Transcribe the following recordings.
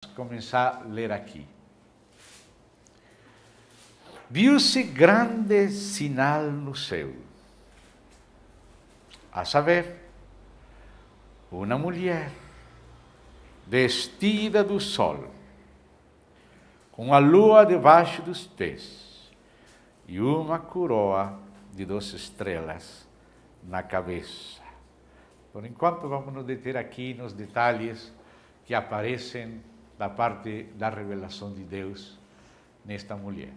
começar a ler aqui. Viu-se grande sinal no céu, a saber, uma mulher vestida do sol, com a lua debaixo dos pés e uma coroa de 12 estrelas na cabeça. Por enquanto, vamos nos deter aqui nos detalhes que aparecem da parte da revelação de Deus nesta mulher.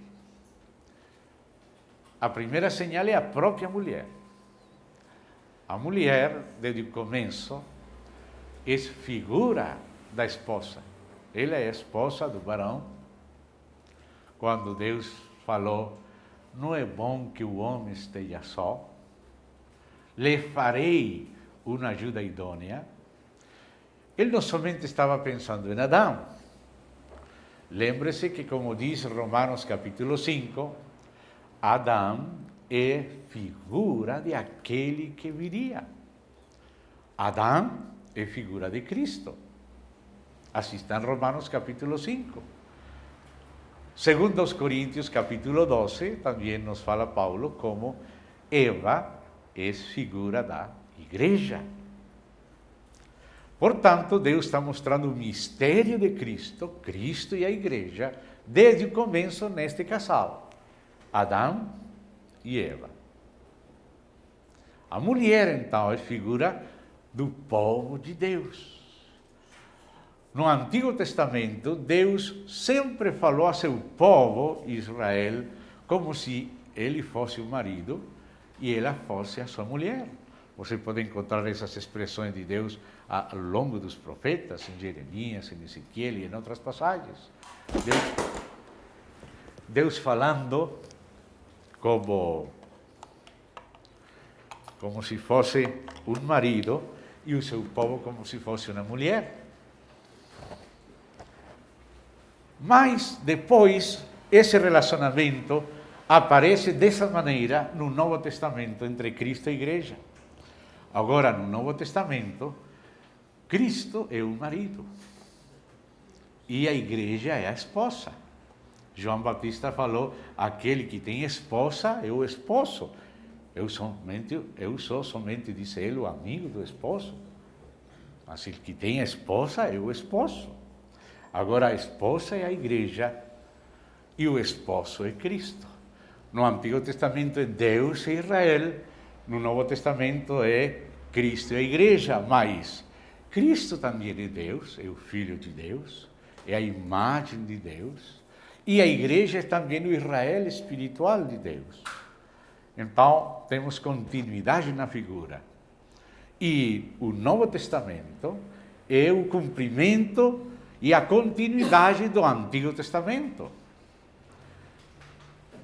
A primeira señal é a própria mulher. A mulher, desde o começo, é figura da esposa. Ela é a esposa do varão. Quando Deus falou, não é bom que o homem esteja só, lhe farei uma ajuda idônea. Ele não somente estava pensando em Adão. Lembre-se que, como diz Romanos capítulo 5, Adão é figura de aquele que viria. Adão é figura de Cristo. Assim está em Romanos capítulo 5. Segundo aos Coríntios capítulo 12, também nos fala Paulo como Eva é figura da igreja. Portanto, Deus está mostrando o mistério de Cristo, Cristo e a igreja, desde o começo neste casal, Adão e Eva. A mulher, então, é figura do povo de Deus. No Antigo Testamento, Deus sempre falou a seu povo, Israel, como se ele fosse o marido e ela fosse a sua mulher. Você pode encontrar essas expressões de Deus ao longo dos profetas, em Jeremias, em Ezequiel e em outras passagens. Deus falando como se fosse um marido e o seu povo como se fosse uma mulher. Mas depois, esse relacionamento aparece dessa maneira no Novo Testamento entre Cristo e a igreja. Agora, no Novo Testamento, Cristo é o marido e a igreja é a esposa. João Batista falou, aquele que tem esposa é o esposo. Eu sou somente, disse ele, o amigo do esposo. Mas ele que tem esposa é o esposo. Agora a esposa é a igreja e o esposo é Cristo. No Antigo Testamento é Deus e Israel, no Novo Testamento é Cristo e a igreja, mas Cristo também é Deus, é o Filho de Deus, é a imagem de Deus, e a igreja é também o Israel espiritual de Deus. Então, temos continuidade na figura. E o Novo Testamento é o cumprimento e a continuidade do Antigo Testamento.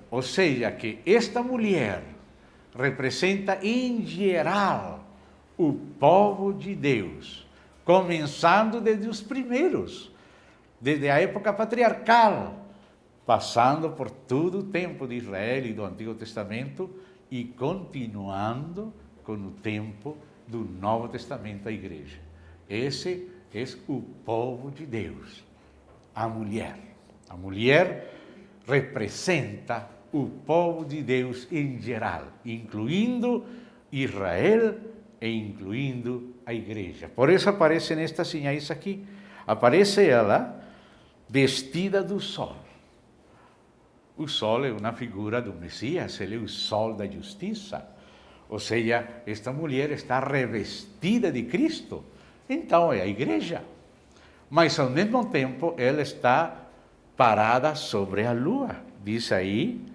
Ou seja, que esta mulher representa em geral o povo de Deus, começando desde os primeiros, desde a época patriarcal, passando por todo o tempo de Israel e do Antigo Testamento e continuando com o tempo do Novo Testamento, a igreja. Esse é o povo de Deus, a mulher. A mulher representa o povo de Deus em geral, incluindo Israel e incluindo a igreja. Por isso aparecem estas sinais aqui. Aparece ela vestida do sol. O sol é uma figura do Messias, ele é o sol da justiça. Ou seja, esta mulher está revestida de Cristo. Então é a igreja. Mas ao mesmo tempo ela está parada sobre a lua. Diz aí,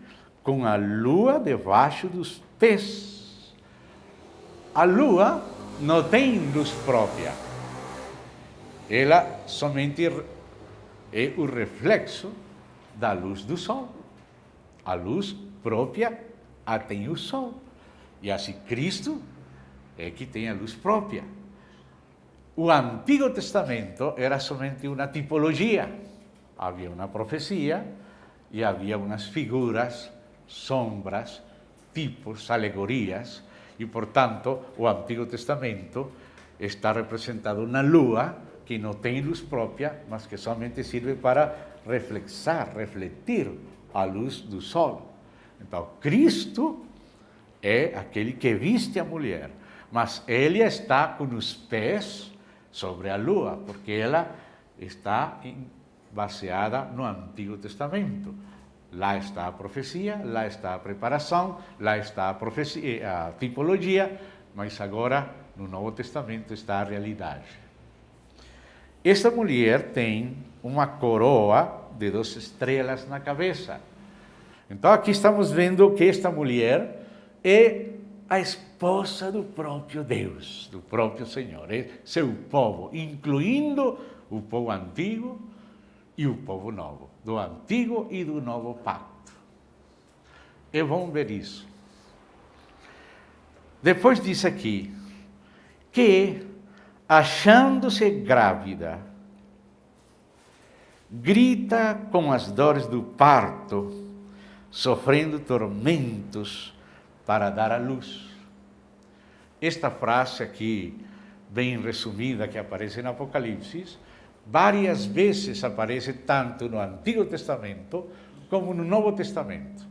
com a lua debaixo dos pés. A lua não tem luz própria. Ela somente é o reflexo da luz do sol. A luz própria a tem o sol. E assim Cristo é que tem a luz própria. O Antigo Testamento era somente uma tipologia. Havia uma profecia e havia umas figuras, sombras, tipos, alegorias. E, portanto, o Antigo Testamento está representado na lua que não tem luz própria, mas que somente serve para refletir a luz do sol. Então, Cristo é aquele que viste a mulher, mas ele está com os pés sobre a lua, porque ela está baseada no Antigo Testamento. Lá está a profecia, lá está a preparação, lá está a tipologia, mas agora no Novo Testamento está a realidade. Esta mulher tem uma coroa de 2 estrelas na cabeça. Então aqui estamos vendo que esta mulher é a esposa do próprio Deus, do próprio Senhor, é seu povo, incluindo o povo antigo e o povo novo, do antigo e do novo pacto. E vamos ver isso. Depois diz aqui que, achando-se grávida, grita com as dores do parto, sofrendo tormentos para dar à luz. Esta frase aqui, bem resumida, que aparece no Apocalipse, várias vezes aparece tanto no Antigo Testamento como no Novo Testamento.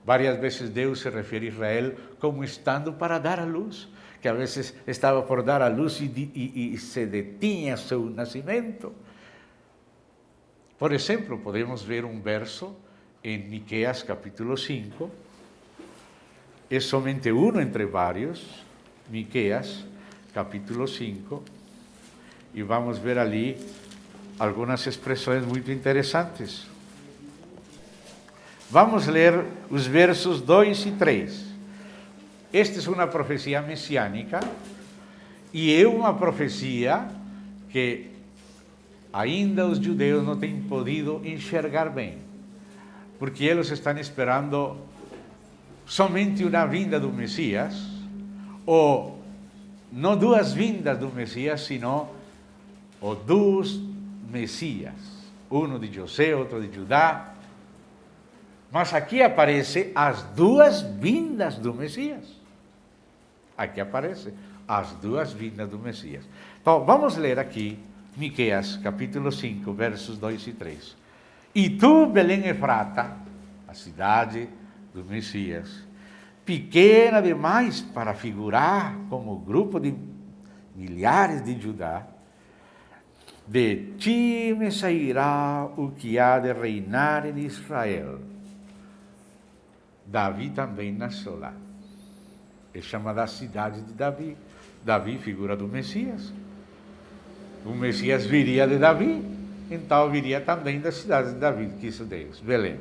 Várias vezes Deus se refere a Israel como estando para dar à luz, que a vezes estava por dar à luz e se detinha seu nascimento. Por exemplo, podemos ver um verso em Miqueias capítulo 5, é somente um entre vários, Miqueias capítulo 5, e vamos ver ali algumas expressões muito interessantes. Vamos ler os versos 2 e 3. Esta é uma profecia messiânica e é uma profecia que ainda os judeus não têm podido enxergar bem, porque eles estão esperando somente uma vinda do Messias, ou não duas vindas do Messias, sino ou dois Messias, um de José, outro de Judá. Mas aqui aparece as duas vindas do Messias. Aqui aparece as duas vindas do Messias. Então, vamos ler aqui Miqueias, capítulo 5, versos 2 e 3. E tu, Belém Efrata, a cidade do Messias, pequena demais para figurar como grupo de milhares de Judá, de ti me sairá o que há de reinar em Israel. Davi também nasceu lá. É chamada a cidade de Davi. Davi, figura do Messias. O Messias viria de Davi, então viria também da cidade de Davi, que isso Deus, Belém.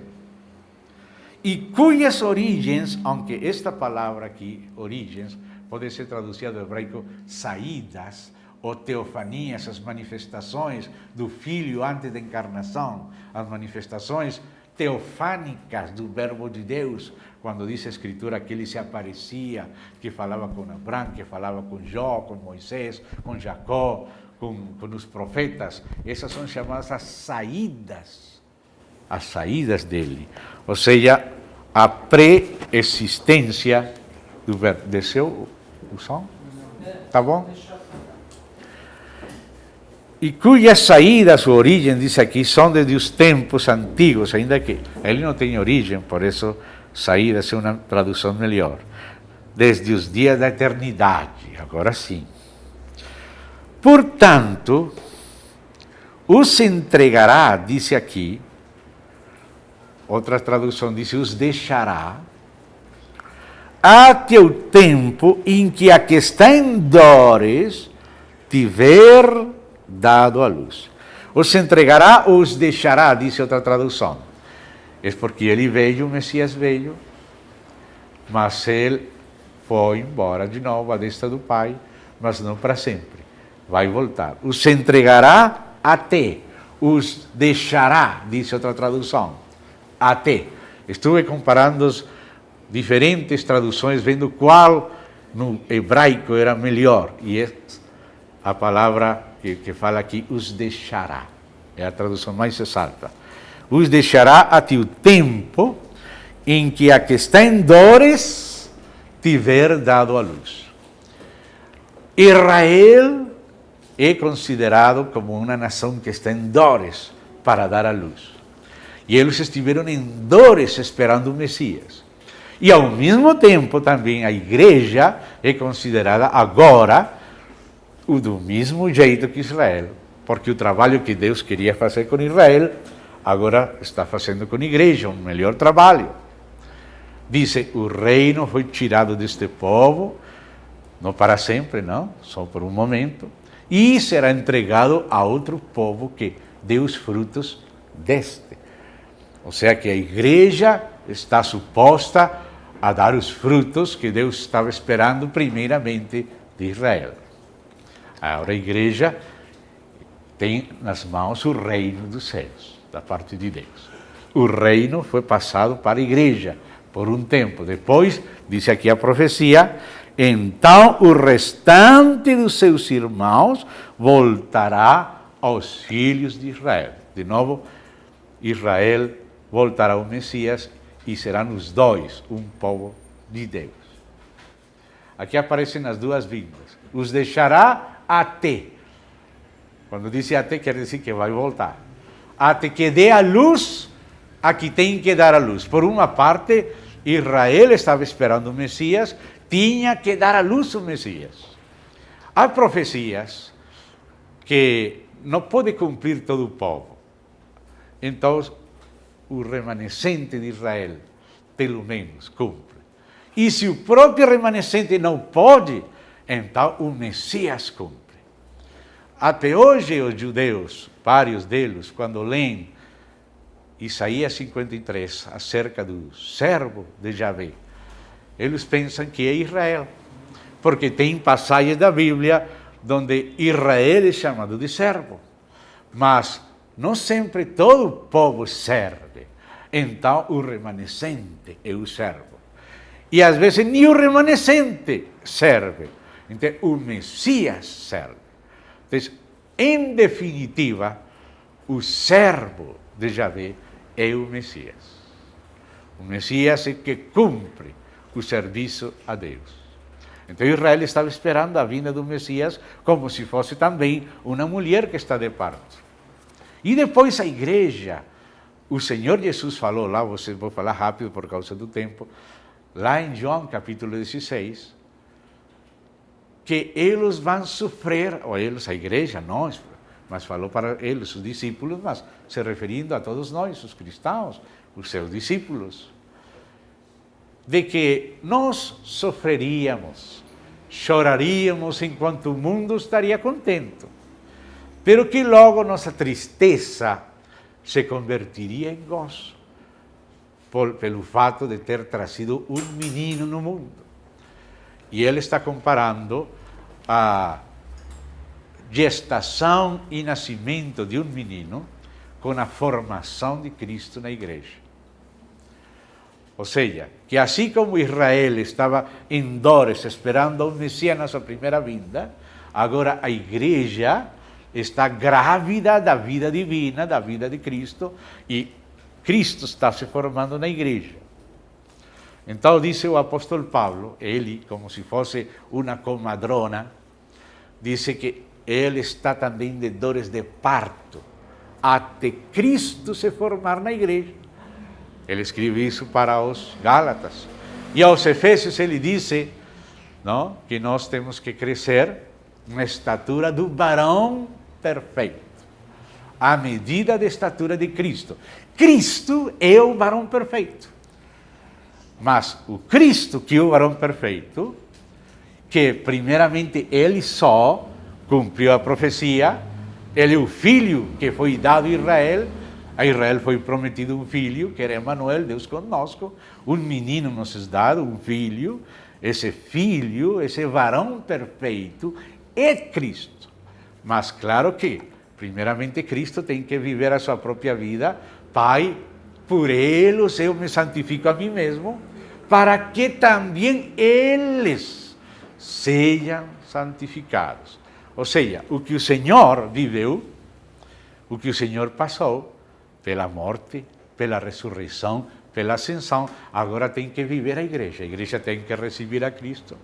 E cujas origens, aunque esta palavra aqui, origens, pode ser traduzida do hebraico saídas, ou teofanias, as manifestações do Filho antes da encarnação, as manifestações teofânicas do Verbo de Deus, quando diz a Escritura que ele se aparecia, que falava com Abraão, que falava com Jó, com Moisés, com Jacó, com os profetas. Essas são chamadas as saídas dele, ou seja, a pré-existência do Verbo. Desceu o som? Tá bom? E cujas saídas, sua origem, diz aqui, são desde os tempos antigos, ainda que ele não tem origem, por isso saídas é uma tradução melhor. Desde os dias da eternidade, agora sim. Portanto, os entregará, diz aqui, outra tradução diz, os deixará, até o tempo em que a que está em dores tiver dado à luz. Os entregará ou os deixará, diz outra tradução. É porque ele veio, o Messias veio, mas ele foi embora de novo à destra do Pai, mas não para sempre. Vai voltar. Os entregará até, os deixará, diz outra tradução. Até. Estive comparando as diferentes traduções, vendo qual no hebraico era melhor. E é a palavra que fala aqui, os deixará. É a tradução mais exata. Os deixará até o tempo em que a que está em dores tiver dado à luz. Israel é considerado como uma nação que está em dores para dar à luz. E eles estiveram em dores esperando o Messias. E ao mesmo tempo também a igreja é considerada agora do mesmo jeito que Israel, porque o trabalho que Deus queria fazer com Israel, agora está fazendo com a igreja, um melhor trabalho. Diz, o reino foi tirado deste povo, não para sempre, não, só por um momento, e será entregado a outro povo que dê os frutos deste. Ou seja, que a igreja está suposta a dar os frutos que Deus estava esperando primeiramente de Israel. Agora a igreja tem nas mãos o reino dos céus, da parte de Deus. O reino foi passado para a igreja por um tempo. Depois, diz aqui a profecia, então o restante dos seus irmãos voltará aos filhos de Israel. De novo, Israel voltará ao Messias e serão os dois um povo de Deus. Aqui aparecem as duas vindas. Os deixará até. Quando diz até, quer dizer que vai voltar. Até que dê a luz a que tem que dar a luz. Por uma parte, Israel estava esperando o Messias, tinha que dar a luz o Messias. Há profecias que não pode cumprir todo o povo. Então, o remanescente de Israel, pelo menos, cumpre. E se o próprio remanescente não pode, então o Messias cumpre. Até hoje, os judeus, vários deles, quando leem Isaías 53, acerca do servo de Javé, eles pensam que é Israel, porque tem passagens da Bíblia onde Israel é chamado de servo, mas não sempre todo o povo serve. Então, o remanescente é o servo. E às vezes nem o remanescente serve. Então, o Messias serve. Então, em definitiva, o servo de Javé é o Messias. O Messias é que cumpre o serviço a Deus. Então Israel estava esperando a vinda do Messias como se fosse também uma mulher que está de parto. E depois a igreja, o Senhor Jesus falou lá, vou falar rápido por causa do tempo, lá em João capítulo 16, que eles vão sofrer, ou eles, a igreja, nós, mas falou para eles, os discípulos, mas se referindo a todos nós, os cristãos, os seus discípulos, de que nós sofreríamos, choraríamos enquanto o mundo estaria contente, pero que logo nossa tristeza se convertiria em gozo, pelo fato de ter trazido um menino no mundo. E ele está comparando a gestação e nascimento de um menino com a formação de Cristo na igreja. Ou seja, que assim como Israel estava em dores esperando o Messias na sua primeira vinda, agora a igreja está grávida da vida divina, da vida de Cristo, e Cristo está se formando na igreja. Então, disse o apóstolo Paulo, ele, como se fosse uma comadrona, disse que ele está também de dores de parto, até Cristo se formar na igreja. Ele escreve isso para os Gálatas. E aos Efésios ele disse, não, que nós temos que crescer na estatura do varão perfeito, à medida da estatura de Cristo. Cristo é o varão perfeito. Mas o Cristo, que é o varão perfeito, que primeiramente ele só cumpriu a profecia, ele é o filho que foi dado a Israel foi prometido um filho, que era Emanuel, Deus conosco, um menino nos é dado, um filho, esse varão perfeito é Cristo. Mas claro que, primeiramente, Cristo tem que viver a sua própria vida. Pai, por eles eu me santifico a mim mesmo, para que também eles sejam santificados. Ou seja, o que o Senhor viveu, o que o Senhor passou, pela morte, pela ressurreição, pela ascensão, agora tem que viver a igreja tem que receber a Cristo.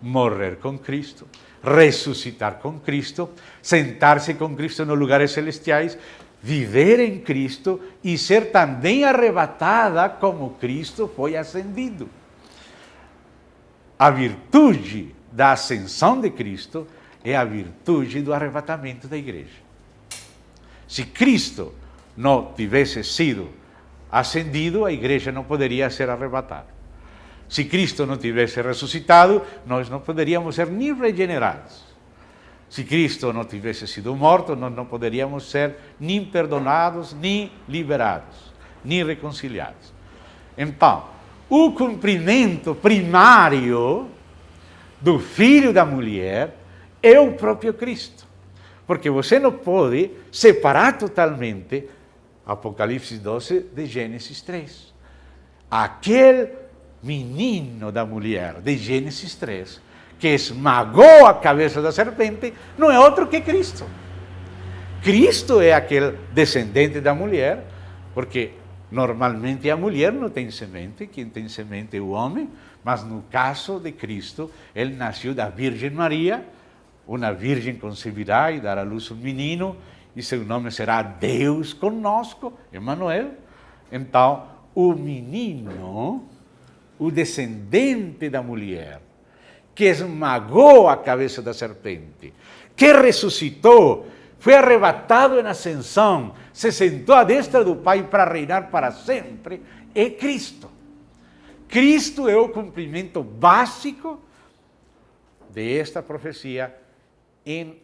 morrer com Cristo, ressuscitar com Cristo, sentar-se com Cristo nos lugares celestiais, viver em Cristo e ser também arrebatada como Cristo foi ascendido. A virtude da ascensão de Cristo é a virtude do arrebatamento da igreja. Se Cristo não tivesse sido ascendido, a igreja não poderia ser arrebatada. Se Cristo não tivesse ressuscitado, nós não poderíamos ser nem regenerados. Se Cristo não tivesse sido morto, nós não poderíamos ser nem perdonados, nem liberados, nem reconciliados. Então, o cumprimento primário do filho da mulher é o próprio Cristo. Porque você não pode separar totalmente Apocalipse 12 de Gênesis 3. Aquele menino da mulher de Gênesis 3, que esmagou a cabeça da serpente, não é outro que Cristo. Cristo é aquele descendente da mulher, porque normalmente a mulher não tem semente, quem tem semente é o homem, mas no caso de Cristo, ele nasceu da Virgem Maria, uma virgem concebirá e dará à luz um menino, e seu nome será Deus conosco, Emmanuel. Então, o menino, o descendente da mulher, que esmagou a cabeça da serpente, que ressuscitou, foi arrebatado em ascensão, se sentou à destra do Pai para reinar para sempre, é Cristo. Cristo é o cumprimento básico desta profecia em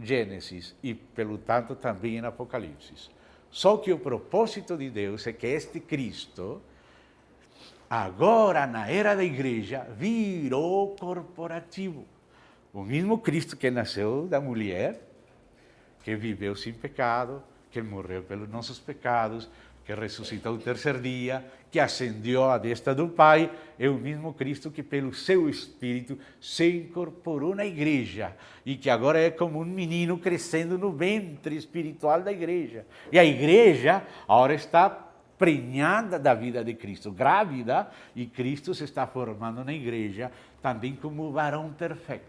Gênesis e, pelo tanto, também em Apocalipse. Só que o propósito de Deus é que este Cristo, agora na era da igreja, virou corporativo. O mesmo Cristo que nasceu da mulher, que viveu sem pecado, que morreu pelos nossos pecados, que ressuscitou o terceiro dia, que ascendeu à destra do Pai, é o mesmo Cristo que pelo seu Espírito se incorporou na igreja e que agora é como um menino crescendo no ventre espiritual da igreja. E a igreja agora está prenhada da vida de Cristo, grávida, e Cristo se está formando na igreja também como varão perfeito.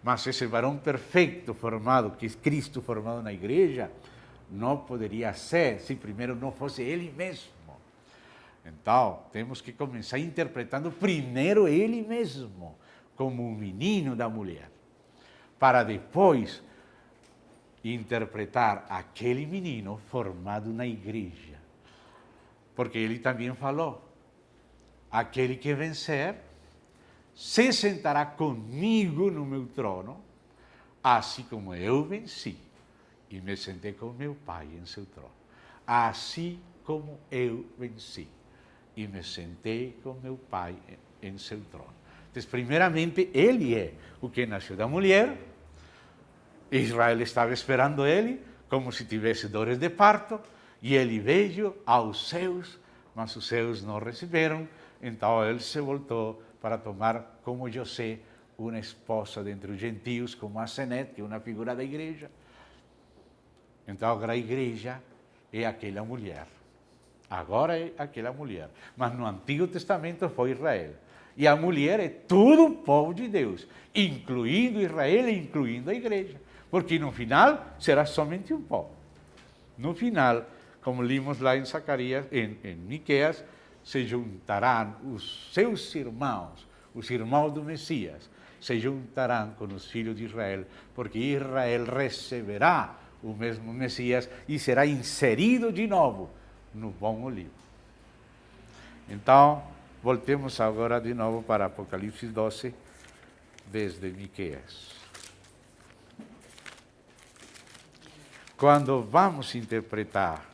Mas esse varão perfeito formado, que Cristo formado na igreja, não poderia ser se primeiro não fosse ele mesmo. Então, temos que começar interpretando primeiro ele mesmo, como um menino da mulher, para depois interpretar aquele menino formado na igreja. Porque ele também falou, aquele que vencer se sentará comigo no meu trono, assim como eu venci e me sentei com meu Pai em seu trono. Assim como eu venci e me sentei com meu Pai em seu trono. Então, primeiramente, ele é o que nasceu da mulher. Israel estava esperando ele, como se tivesse dores de parto, e ele veio aos seus, mas os seus não receberam. Então, ele se voltou para tomar como José uma esposa dentre os gentios, como a Senet, que é uma figura da igreja. Então, agora a igreja é aquela mulher. Agora é aquela mulher. Mas no Antigo Testamento foi Israel. E a mulher é todo o povo de Deus, incluindo Israel e incluindo a igreja. Porque no final será somente um povo. No final, como limos lá em Zacarias, em Miqueias, se juntarão os seus irmãos, os irmãos do Messias, se juntarão com os filhos de Israel, porque Israel receberá o mesmo Messias e será inserido de novo no bom olivo. Então, voltemos agora de novo para Apocalipse 12, desde Miqueias. Quando vamos interpretar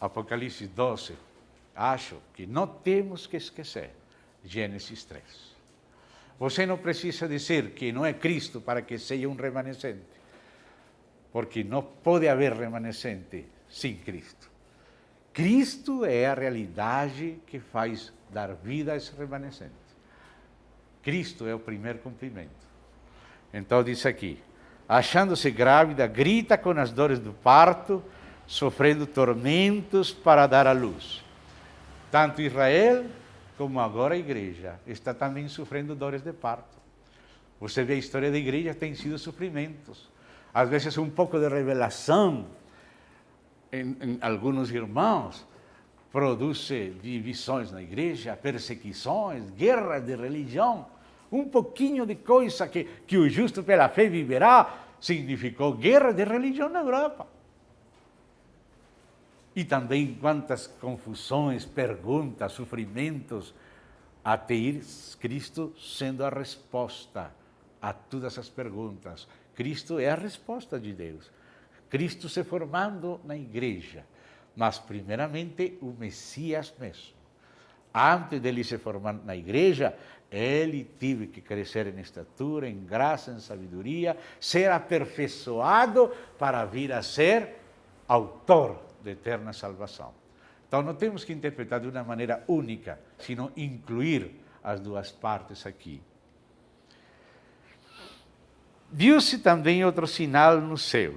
Apocalipse 12, acho que não temos que esquecer Gênesis 3. Você não precisa dizer que não é Cristo para que seja um remanescente, porque não pode haver remanescente sem Cristo. Cristo é a realidade que faz dar vida a esse remanescente. Cristo é o primeiro cumprimento. Então diz aqui, achando-se grávida, grita com as dores do parto, sofrendo tormentos para dar à luz. Tanto Israel como agora a igreja está também sofrendo dores de parto. Você vê a história da igreja, tem sido sofrimentos. Às vezes um pouco de revelação em alguns irmãos produz divisões na igreja, perseguições, guerras de religião. Um pouquinho de coisa que o justo pela fé viverá significou guerra de religião na Europa. E também quantas confusões, perguntas, sofrimentos, até ir Cristo sendo a resposta a todas as perguntas. Cristo é a resposta de Deus. Cristo se formando na igreja, mas primeiramente o Messias mesmo. Antes dele se formar na igreja, ele teve que crescer em estatura, em graça, em sabedoria, ser aperfeiçoado para vir a ser autor de eterna salvação. Então não temos que interpretar de uma maneira única, sino incluir as duas partes aqui. Viu-se também outro sinal no céu,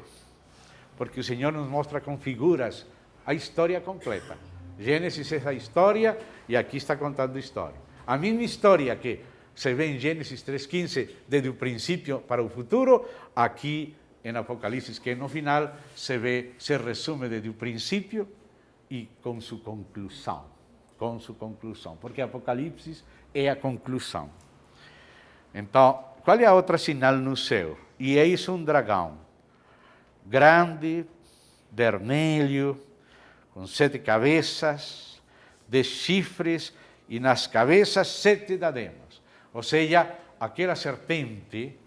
porque o Senhor nos mostra com figuras a história completa. Gênesis é a história e aqui está contando a história. A mesma história que se vê em Gênesis 3:15, desde o princípio para o futuro, aqui em Apocalipse, que no final se resume desde o princípio e com sua conclusão. Porque Apocalipse é a conclusão. Então, qual é a outra sinal no céu? E eis um dragão, grande, vermelho, com 7 cabeças, 10 chifres, e nas cabeças 7 diademas. Ou seja, aquela serpente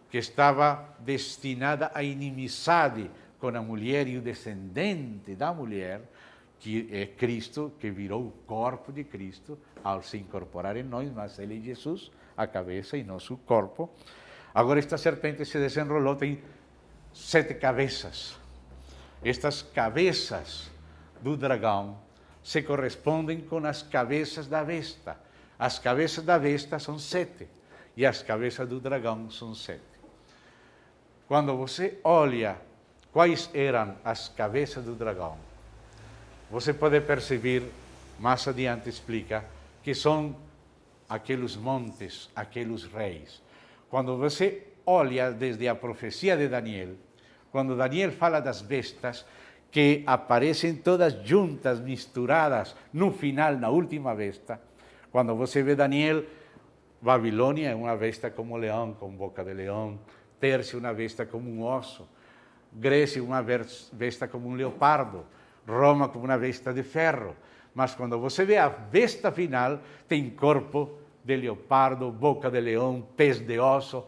que estava destinada à inimizade com a mulher e o descendente da mulher, que é Cristo, que virou o corpo de Cristo ao se incorporar em nós, mas ele é Jesus, a cabeça e nosso corpo. Agora esta serpente se desenrolou, tem 7 cabeças. Estas cabeças do dragão se correspondem com as cabeças da besta. As cabeças da besta são 7 e as cabeças do dragão são 7. Quando você olha quais eram as cabeças do dragão, você pode perceber, mais adiante explica, que são aqueles montes, aqueles reis. Quando você olha desde a profecia de Daniel, quando Daniel fala das bestas, que aparecem todas juntas, misturadas, no final, na última besta, quando você vê Daniel, Babilônia é uma besta como leão, com boca de leão, Pérsia uma besta como um osso, Grécia uma besta como um leopardo, Roma como uma besta de ferro. Mas quando você vê a besta final, tem corpo de leopardo, boca de leão, pés de osso,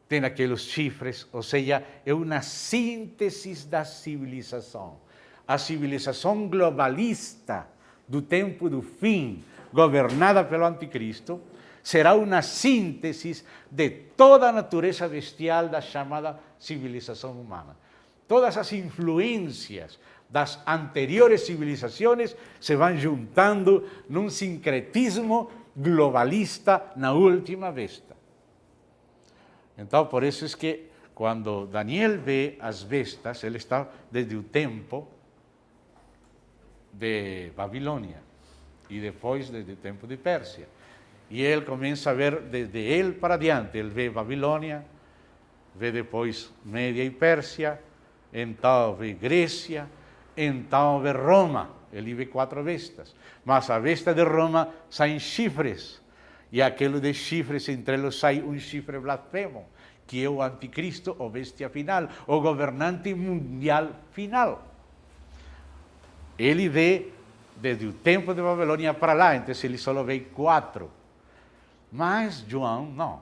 tem aqueles chifres, ou seja, é uma síntese da civilização. A civilização globalista do tempo do fim, governada pelo anticristo, será uma síntese de toda a natureza bestial da chamada civilização humana. Todas as influências das anteriores civilizações se vão juntando num sincretismo globalista na última besta. Então, por isso é que quando Daniel vê as bestas, ele está desde o tempo de Babilônia e depois desde o tempo de Pérsia. E ele começa a ver desde ele para adiante. Ele vê Babilônia, vê depois Média e Pérsia, então vê Grécia, então vê Roma. Ele vê 4 bestas. Mas a besta de Roma sai chifres. E aquele de chifres, entre eles sai um chifre blasfemo, que é o anticristo, o bestia final, o governante mundial final. Ele vê desde o tempo de Babilônia para lá, então ele só vê 4. Mas João não.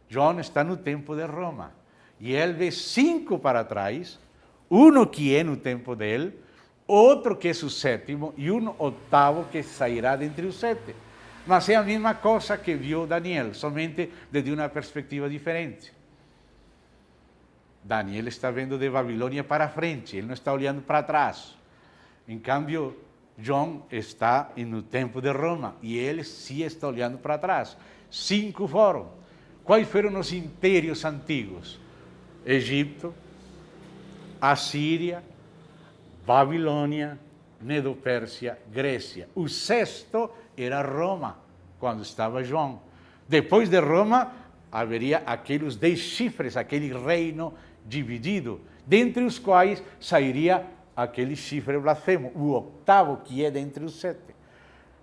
João está no tempo de Roma. E ele vê 5 para trás, um que é no tempo dele, outro que é o 7º e um 8º que sairá dentre os 7. Mas é a mesma coisa que viu Daniel, somente desde uma perspectiva diferente. Daniel está vendo de Babilônia para frente, ele não está olhando para trás. Em cambio, João está no tempo de Roma e ele sim está olhando para trás. 5 foram. Quais foram os impérios antigos? Egito, Assíria, Babilônia, Medo-Pérsia, Grécia. O sexto era Roma, quando estava João. Depois de Roma, haveria aqueles 10 chifres, aquele reino dividido, dentre os quais sairia aquele chifre blasfemo, o oitavo, que é dentre os 7.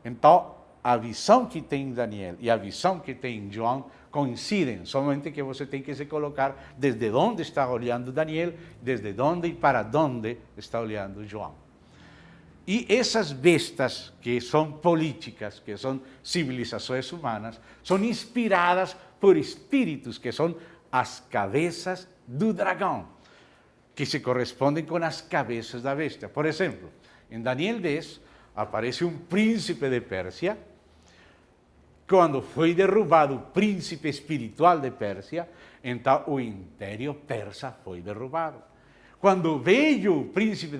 Então, a visão que tem Daniel e a visão que tem João coincidem, somente que você tem que se colocar desde onde está olhando Daniel, desde onde e para onde está olhando João. E essas bestas que são políticas, que são civilizações humanas, são inspiradas por espíritos que são as cabeças do dragão, que se correspondem com as cabeças da besta. Por exemplo, em Daniel 10, aparece um príncipe de Pérsia. Quando foi derrubado o príncipe espiritual de Pérsia, então o império persa foi derrubado. Quando veio o príncipe